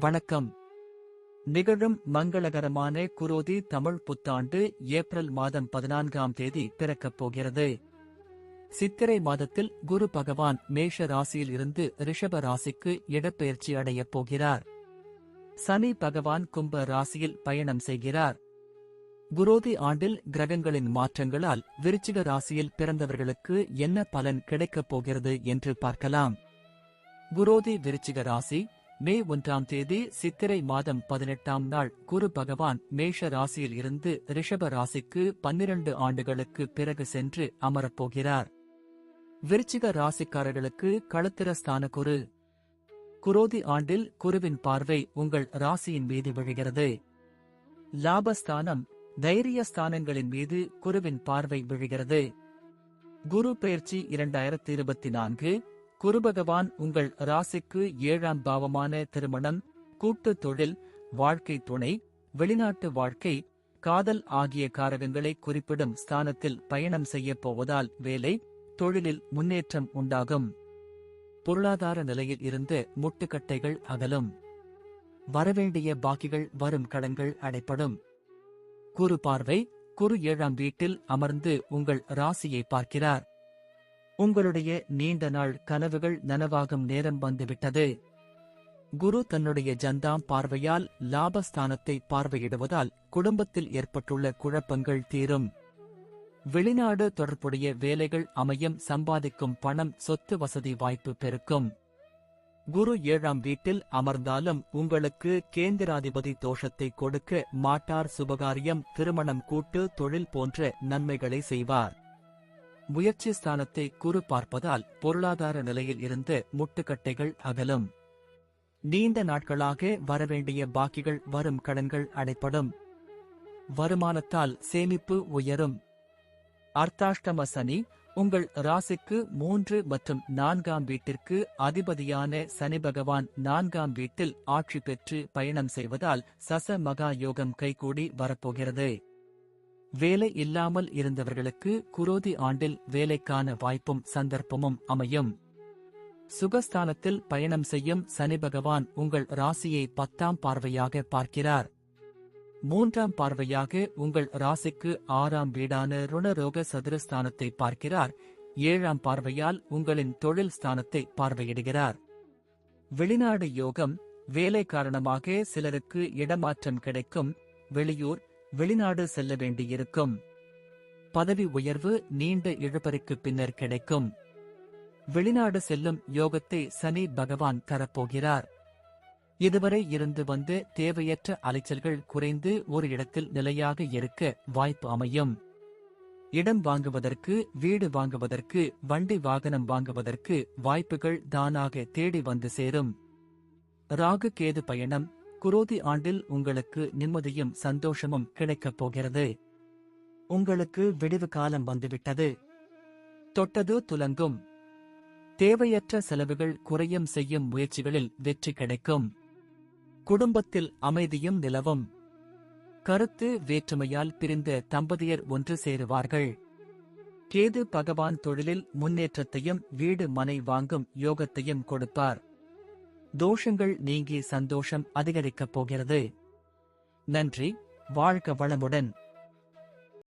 வணக்கம். நிகழும் மங்களகரமான குரோதி தமிழ் புத்தாண்டு ஏப்ரல் மாதம் 14ஆம் தேதி பிறக்கப் போகிறது. சித்திரை மாதத்தில் குரு பகவான் மேஷ ராசியில் இருந்து ரிஷப ராசிக்கு இடப்பெயர்ச்சி அடையப் போகிறார். சனி பகவான் கும்ப ராசியில் பயணம் செய்கிறார். குரோதி ஆண்டில் கிரகங்களின் மாற்றங்களால் விருச்சிக ராசியில் பிறந்தவர்களுக்கு என்ன பலன் கிடைக்கப் போகிறது என்று பார்க்கலாம். குரோதி விருச்சிக ராசி மே 1ஆம் தேதி சித்திரை மாதம் 18ஆம் நாள் குரு பகவான் மேஷ ராசியில் இருந்து ரிஷப ராசிக்கு 12 ஆண்டுகளுக்கு பிறகு சென்று அமரப்போகிறார். விருச்சிக ராசிக்காரர்களுக்கு களத்திரஸ்தான குரு. குரோதி ஆண்டில் குருவின் பார்வை உங்கள் ராசியின் மீது விழுகிறது. லாபஸ்தானம், தைரியஸ்தானங்களின் மீது குருவின் பார்வை விழுகிறது. குரு பெயர்ச்சி 2024. குரு பகவான் உங்கள் ராசிக்கு 7ஆம் பாவமான திருமணம், கூட்டு தொழில், வாழ்க்கை துணை, வெளிநாட்டு வாழ்க்கை, காதல் ஆகிய காரகங்களை குறிப்பிடும் ஸ்தானத்தில் பயணம் செய்யப் போவதால் வேலை, தொழிலில் முன்னேற்றம் உண்டாகும். பொருளாதார நிலையில் இருந்து முட்டுக்கட்டைகள் அகலும். வரவேண்டிய பாக்கிகள் வரும் கடன்கள் அடைப்படும். குரு பார்வை. குரு 7ஆம் வீட்டில் அமர்ந்து உங்கள் ராசியை பார்க்கிறார். உங்களுடைய நீண்ட நாள் கனவுகள் நனவாகும் நேரம் வந்துவிட்டது. குரு தன்னுடைய ஜந்தாம் பார்வையால் லாபஸ்தானத்தை பார்வையிடுவதால் குடும்பத்தில் ஏற்பட்டுள்ள குழப்பங்கள் தீரும். வெளிநாடு தொடர்புடைய வேலைகள் அமையும். சம்பாதிக்கும் பணம், சொத்து வசதி வாய்ப்பு பெருக்கும். குரு 7ஆம் வீட்டில் அமர்ந்தாலும் உங்களுக்கு கேந்திராதிபதி தோஷத்தை கொடுக்க மாட்டார். சுபகாரியம், திருமணம், கூட்டு தொழில் போன்ற நன்மைகளை செய்வார். முயற்சி ஸ்தானத்தை குரு பார்ப்பதால் பொருளாதார நிலையில் இருந்து முட்டுக்கட்டைகள் அகலும். நீண்ட நாட்களாக வரவேண்டிய பாக்கிகள் வரும் கடன்கள் அடைப்படும். வருமானத்தால் சேமிப்பு உயரும். அர்த்தாஷ்டம சனி. உங்கள் ராசிக்கு 3 மற்றும் 4ஆம் வீட்டிற்கு அதிபதியான சனி பகவான் 4ஆம் வீட்டில் ஆட்சி பெற்று பயணம் செய்வதால் சச மகா யோகம் கைகூடி வரப்போகிறது. வேலை இல்லாமல் இருந்தவர்களுக்கு குரோதி ஆண்டில் வேலைக்கான வாய்ப்பும் சந்தர்ப்பமும் அமையும். சுகஸ்தானத்தில் பயணம் செய்யும் சனி பகவான் உங்கள் ராசியை 10ஆம் பார்வையாக பார்க்கிறார். 3ஆம் பார்வையாக உங்கள் ராசிக்கு 6ஆம் வீடான ருணரோக சதுரஸ்தானத்தை பார்க்கிறார். 7ஆம் பார்வையால் உங்களின் தொழில் ஸ்தானத்தை பார்வையிடுகிறார். வெளிநாடு யோகம். வேலை காரணமாக சிலருக்கு இடமாற்றம் கிடைக்கும். வெளியூர், வெளிநாடு செல்ல வேண்டியிருக்கும். பதவி உயர்வு நீண்ட இழுபறிக்கு பின்னர் கிடைக்கும். வெளிநாடு செல்லும் யோகத்தை சனி பகவான் தரப்போகிறார். இதுவரை இருந்து வந்து தேவையற்ற அலைச்சல்கள் குறைந்து ஒரு இடத்தில் நிலையாக இருக்க வாய்ப்பு அமையும். இடம் வாங்குவதற்கு, வீடு வாங்குவதற்கு, வண்டி வாகனம் வாங்குவதற்கு வாய்ப்புகள் தானாக தேடி வந்து சேரும். ராகு கேது பயணம். குரோதி ஆண்டில் உங்களுக்கு நிம்மதியும் சந்தோஷமும் கிடைக்கப் போகிறது. உங்களுக்கு விடிவு காலம் வந்துவிட்டது. தொட்டது துலங்கும். தேவையற்ற செலவுகள் குறையும். செய்யும் முயற்சிகளில் வெற்றி கிடைக்கும். குடும்பத்தில் அமைதியும் நிலவும். கருத்து வேற்றுமையால் பிரிந்த தம்பதியர் ஒன்று சேருவார்கள். கேது பகவான் தொழிலில் முன்னேற்றத்தையும் வீடு மனை வாங்கும் யோகத்தையும் கொடுப்பார். தோஷங்கள் நீங்கி சந்தோஷம் அதிகரிக்கப் போகிறது. நன்றி. வாழ்க வளமுடன்.